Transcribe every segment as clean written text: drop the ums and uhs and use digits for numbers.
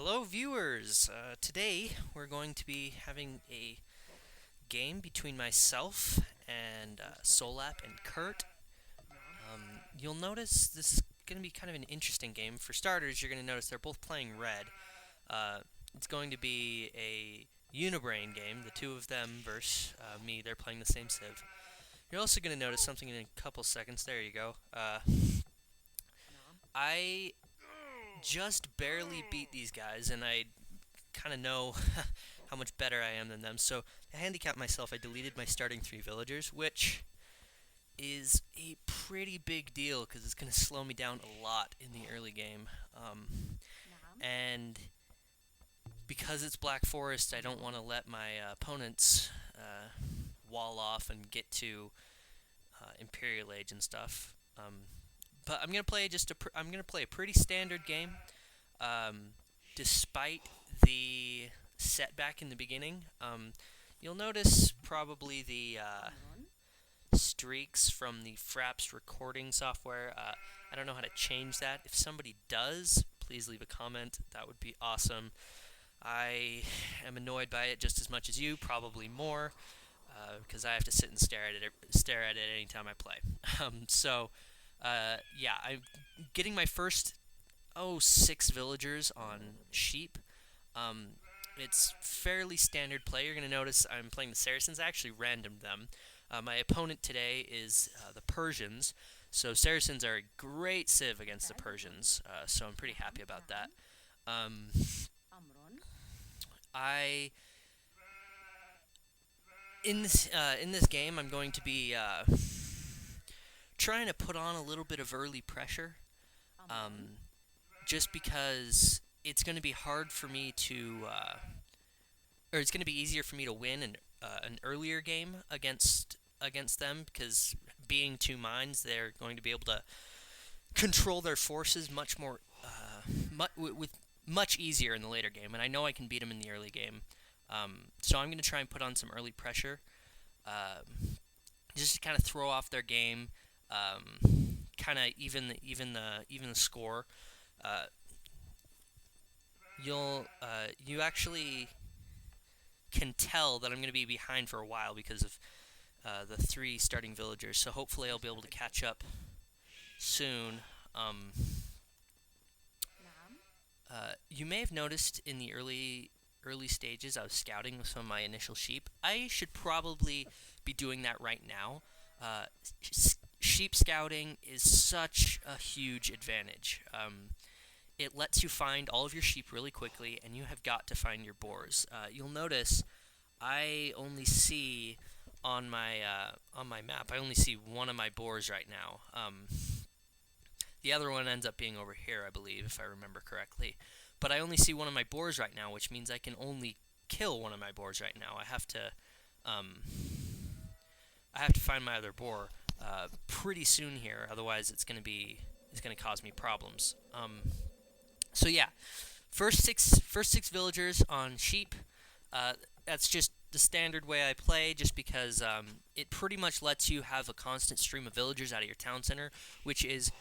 Hello, viewers! Today we're going to be having a game between myself and Solap and Curt. You'll notice this is going to be kind of an interesting game. For starters, you're going to notice they're both playing red. It's going to be a unibrain game, the two of them versus me. They're playing the same civ. You're also going to notice something in a couple seconds. There you go. I just barely beat these guys, and I kind of know how much better I am than them. So to handicap myself, I deleted my starting 3 villagers, which is a pretty big deal because it's going to slow me down a lot in the early game. And because it's Black Forest, I don't want to let my opponents wall off and get to Imperial Age and stuff. But I'm gonna play I'm gonna play a pretty standard game, despite the setback in the beginning. You'll notice probably the streaks from the Fraps recording software. I don't know how to change that. If somebody does, please leave a comment. That would be awesome. I am annoyed by it just as much as you, probably more, because I have to sit and stare at it anytime I play. Yeah, I'm getting my first 6 villagers on sheep. It's fairly standard play. You're going to notice I'm playing the Saracens. I actually randomed them. My opponent today is the Persians. So Saracens are a great civ against the Persians, so I'm pretty happy about that. In this game, I'm going to be trying to put on a little bit of early pressure, just because it's going to be hard for me to, or it's going to be easier for me to win an earlier game against them, because being 2 mines, they're going to be able to control their forces much more, with much easier in the later game, and I know I can beat them in the early game. So I'm going to try and put on some early pressure, just to kind of throw off their game. Kind of even the score. You actually can tell that I'm going to be behind for a while because of the 3 starting villagers. So hopefully I'll be able to catch up soon. You may have noticed in the early stages I was scouting with some of my initial sheep. I should probably be doing that right now. Sheep scouting is such a huge advantage. It lets you find all of your sheep really quickly, and you have got to find your boars. You'll notice I only see on my map, I only see one of my boars right now. The other one ends up being over here, I believe, if I remember correctly. But I only see one of my boars right now, which means I can only kill one of my boars right now. I have to find my other boar pretty soon here, otherwise it's gonna cause me problems. So yeah, first six villagers on sheep. That's just the standard way I play, just because it pretty much lets you have a constant stream of villagers out of your town center, which is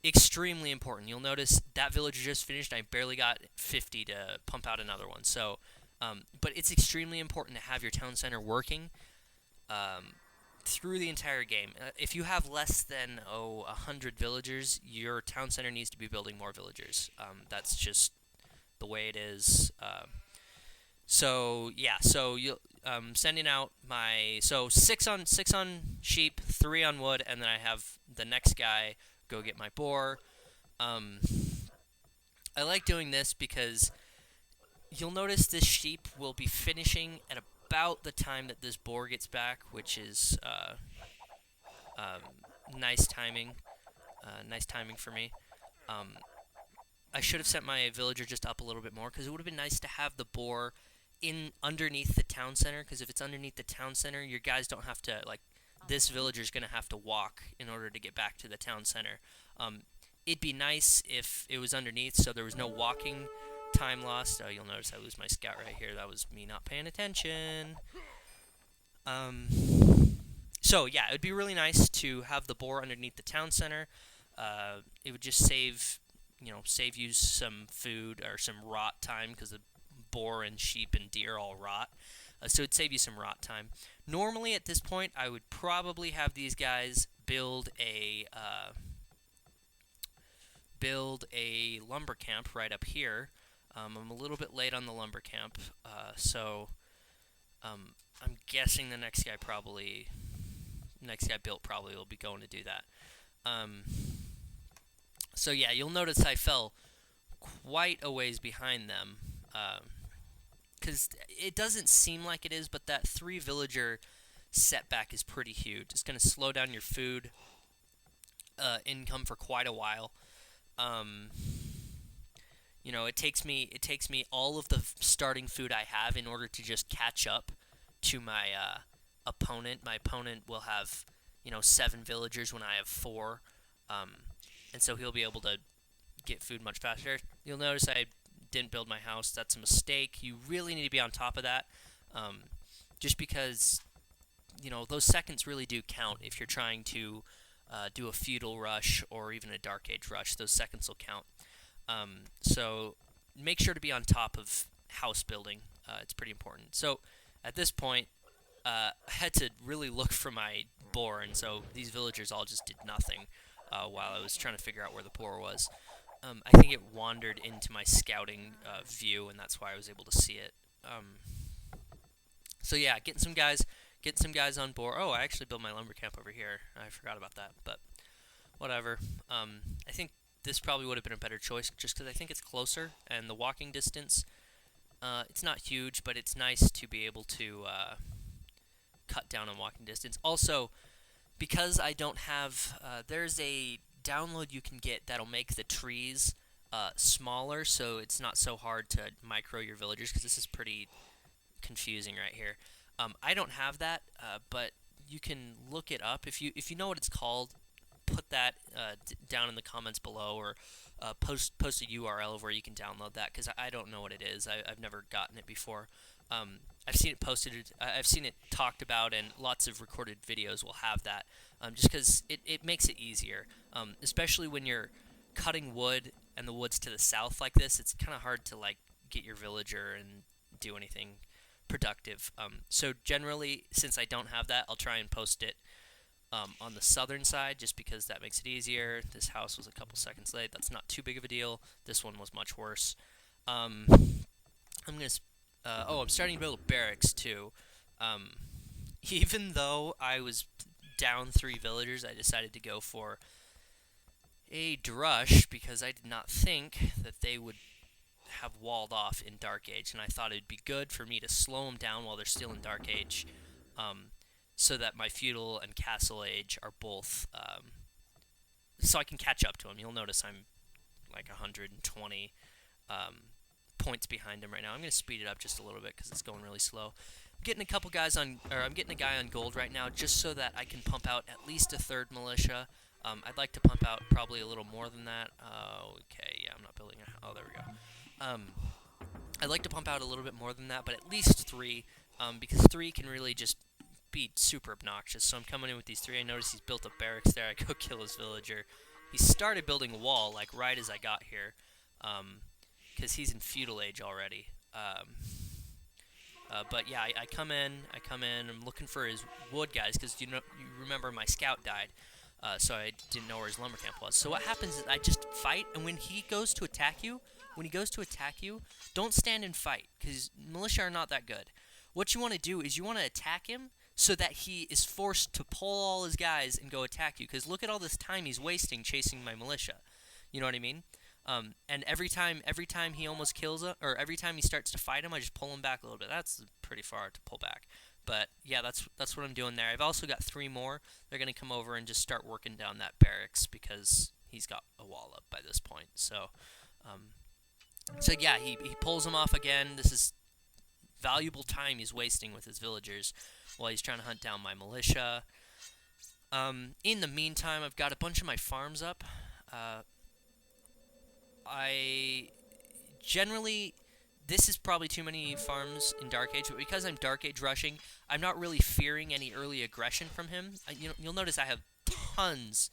extremely important. You'll notice that villager just finished. I barely got 50 to pump out another one. So, but it's extremely important to have your town center working through the entire game. If you have less than 100 villagers, your town center needs to be building more villagers. That's just the way it is. So yeah, so sending out my 6 on sheep, 3 on wood, and then I have the next guy go get my boar. I like doing this because you'll notice this sheep will be finishing at about the time that this boar gets back, which is nice timing. Nice timing for me. I should have sent my villager just up a little bit more, because it would have been nice to have the boar underneath the town center, because if it's underneath the town center, your guys don't have to, like, this villager's going to have to walk in order to get back to the town center. It'd be nice if it was underneath, so there was no walking time lost. You'll notice I lose my scout right here. That was me not paying attention. So yeah, it would be really nice to have the boar underneath the town center. It would just save save you some food or some rot time because the boar and sheep and deer all rot. So it'd save you some rot time. Normally at this point, I would probably have these guys build a lumber camp right up here. I'm a little bit late on the lumber camp, so I'm guessing the next guy built probably will be going to do that. So yeah, you'll notice I fell quite a ways behind them, because it doesn't seem like it is, but that 3 villager setback is pretty huge. It's going to slow down your food income for quite a while. It takes me all of the starting food I have in order to just catch up to my opponent. My opponent will have 7 villagers when I have 4, and so he'll be able to get food much faster. You'll notice I didn't build my house. That's a mistake. You really need to be on top of that, just because those seconds really do count if you're trying to do a feudal rush or even a dark age rush. Those seconds will count. So make sure to be on top of house building. It's pretty important. So at this point, I had to really look for my boar, and so these villagers all just did nothing while I was trying to figure out where the boar was. I think it wandered into my scouting view, and that's why I was able to see it. So yeah, getting some guys on board. Oh, I actually built my lumber camp over here. I forgot about that, but whatever. I think this probably would have been a better choice, just because I think it's closer, and the walking distance, it's not huge, but it's nice to be able to cut down on walking distance. Also, because I don't have, there's a download you can get that'll make the trees smaller, so it's not so hard to micro your villagers, because this is pretty confusing right here. I don't have that, but you can look it up. If you know what it's called, put that down in the comments below, or post a URL of where you can download that, because I don't know what it is. I've never gotten it before. I've seen it posted, I've seen it talked about, and lots of recorded videos will have that, just because it makes it easier, especially when you're cutting wood and the wood's to the south like this. It's kind of hard to get your villager and do anything productive. So generally, since I don't have that, I'll try and post it on the southern side, just because that makes it easier. This house was a couple seconds late. That's not too big of a deal. This one was much worse. I'm starting to build barracks too. Even though I was down 3 villagers, I decided to go for a drush, because I did not think that they would have walled off in Dark Age, and I thought it'd be good for me to slow them down while they're still in Dark Age, so that my feudal and castle age are both, so I can catch up to them. You'll notice I'm like 120 points behind him right now. I'm going to speed it up just a little bit because it's going really slow. I'm getting I'm getting a guy on gold right now, just so that I can pump out at least a 3rd militia. I'd like to pump out probably a little more than that. Okay, yeah, I'm not building a... Oh, there we go. I'd like to pump out a little bit more than that, but at least 3, because 3 can really just be super obnoxious. So I'm coming in with these 3. I notice he's built a barracks there. I go kill his villager. He started building a wall, right as I got here, because he's in feudal age already. But yeah, I come in, I'm looking for his wood guys, because you remember my scout died, so I didn't know where his lumber camp was. So what happens is I just fight, and when he goes to attack you, don't stand and fight, because militia are not that good. What you want to do is you want to attack him so that he is forced to pull all his guys and go attack you, because look at all this time he's wasting chasing my militia. You know what I mean? And every time he almost kills him, or every time he starts to fight him, I just pull him back a little bit. That's pretty far to pull back. But yeah, that's what I'm doing there. I've also got 3 more. They're going to come over and just start working down that barracks, because he's got a wall up by this point. So yeah, he pulls him off again. This is valuable time he's wasting with his villagers while he's trying to hunt down my militia. In the meantime, I've got a bunch of my farms up. This is probably too many farms in Dark Age, but because I'm Dark Age rushing, I'm not really fearing any early aggression from him. You'll notice I have tons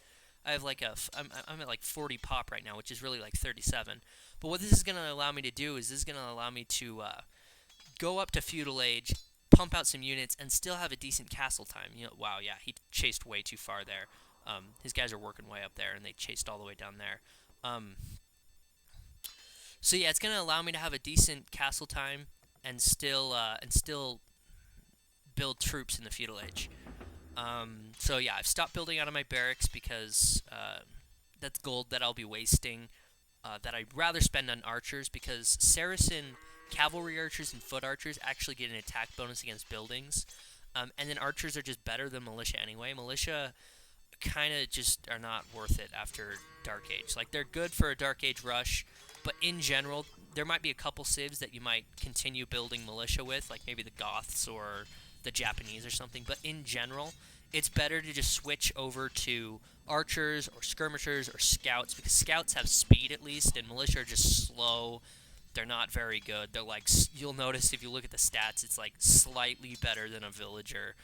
I have like I'm at like 40 pop right now, which is really like 37. But what this is going to allow me to do is this is going to allow me to go up to feudal age, pump out some units, and still have a decent castle time. You know, wow, yeah, he chased way too far there. His guys are working way up there, and they chased all the way down there. So yeah, it's gonna allow me to have a decent castle time and still build troops in the feudal age. So yeah, I've stopped building out of my barracks because that's gold that I'll be wasting. That I'd rather spend on archers because Saracen cavalry archers and foot archers actually get an attack bonus against buildings. And then archers are just better than militia anyway. Militia kind of just are not worth it after Dark Age. Like, they're good for a Dark Age rush, but in general, there might be a couple civs that you might continue building militia with, like maybe the Goths or the Japanese or something, but in general, it's better to just switch over to archers or skirmishers or scouts, because scouts have speed at least, and militia are just slow. They're not very good. They're like, you'll notice if you look at the stats, it's like slightly better than a villager.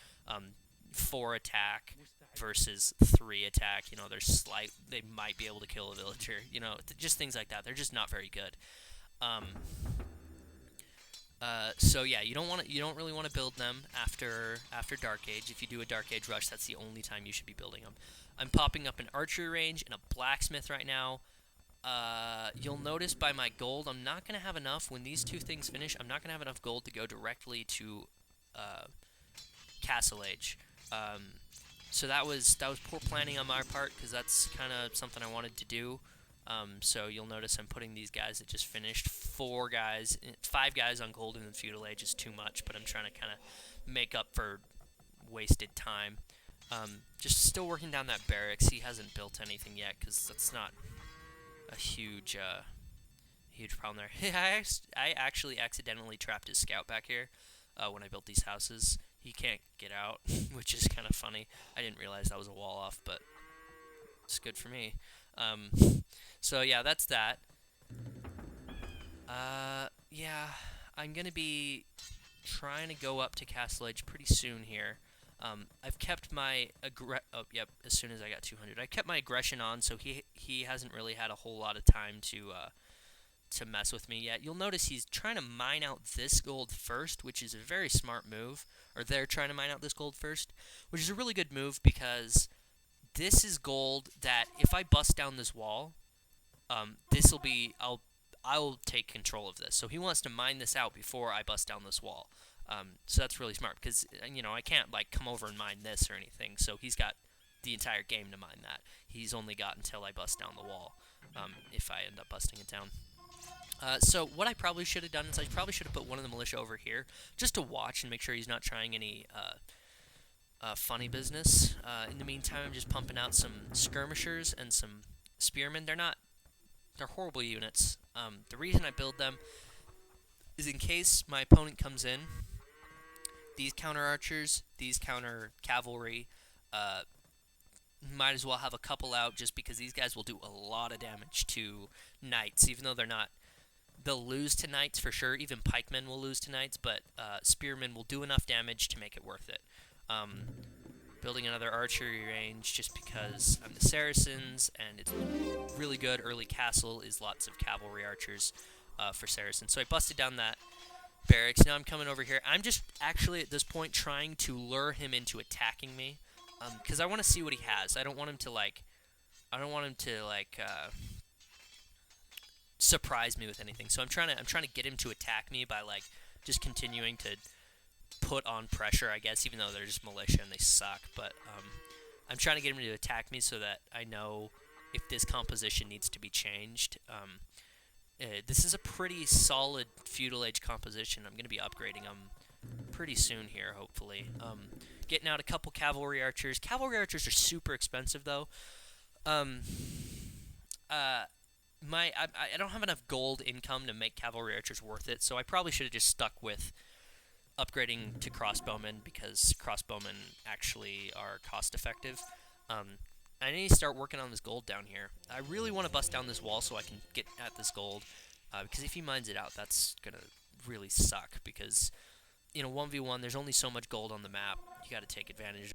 4 attack versus 3 attack. You know, they might be able to kill a villager. You know, just things like that. They're just not very good. So yeah, you don't really want to build them after Dark Age. If you do a Dark Age rush, that's the only time you should be building them. I'm popping up an archery range and a blacksmith right now. You'll notice by my gold, I'm not going to have enough. When these two things finish, I'm not going to have enough gold to go directly to Castle Age. So that was poor planning on my part, because that's kind of something I wanted to do. So you'll notice I'm putting these guys that just finished. 5 guys on gold in the feudal age is too much, but I'm trying to kind of make up for wasted time. Just still working down that barracks. He hasn't built anything yet, because that's not a huge problem there. I actually accidentally trapped his scout back here when I built these houses. He can't get out, which is kind of funny. I didn't realize that was a wall off, but it's good for me. So yeah, that's that. Yeah, I'm gonna be trying to go up to Castle Age pretty soon here. I've kept my as soon as I got 200, I kept my aggression on, so he hasn't really had a whole lot of time to mess with me yet. You'll notice he's trying to mine out this gold first, which is a very smart move. Or they're trying to mine out this gold first, which is a really good move, because this is gold that if I bust down this wall, this'll be I'll take control of this. So he wants to mine this out before I bust down this wall. So that's really smart, because I can't like come over and mine this or anything. So he's got the entire game to mine that. He's only got until I bust down the wall, if I end up busting it down. So what I probably should have done is I probably should have put one of the militia over here just to watch and make sure he's not trying any funny business. In the meantime, I'm just pumping out some skirmishers and some spearmen. They're horrible units. The reason I build them is in case my opponent comes in, these counter archers, these counter cavalry, might as well have a couple out, just because these guys will do a lot of damage to knights, even though they'll lose to knights for sure. Even pikemen will lose to knights, but spearmen will do enough damage to make it worth it. Building another archery range just because I'm the Saracens, and it's really good. Early castle is lots of cavalry archers for Saracens. So I busted down that barracks. Now I'm coming over here. I'm just actually at this point trying to lure him into attacking me, because I want to see what he has. I don't want him to surprise me with anything. So I'm trying to get him to attack me by like just continuing to put on pressure, I guess, even though they're just militia and they suck. But I'm trying to get him to attack me so that I know if this composition needs to be changed. This is a pretty solid feudal age composition. I'm going to be upgrading them pretty soon here, hopefully. Getting out a couple cavalry archers. Cavalry archers are super expensive, though. I don't have enough gold income to make cavalry archers worth it, so I probably should have just stuck with upgrading to crossbowmen, because crossbowmen actually are cost effective. I need to start working on this gold down here. I really want to bust down this wall so I can get at this gold, because if he mines it out, that's going to really suck, because 1v1, there's only so much gold on the map. You got to take advantage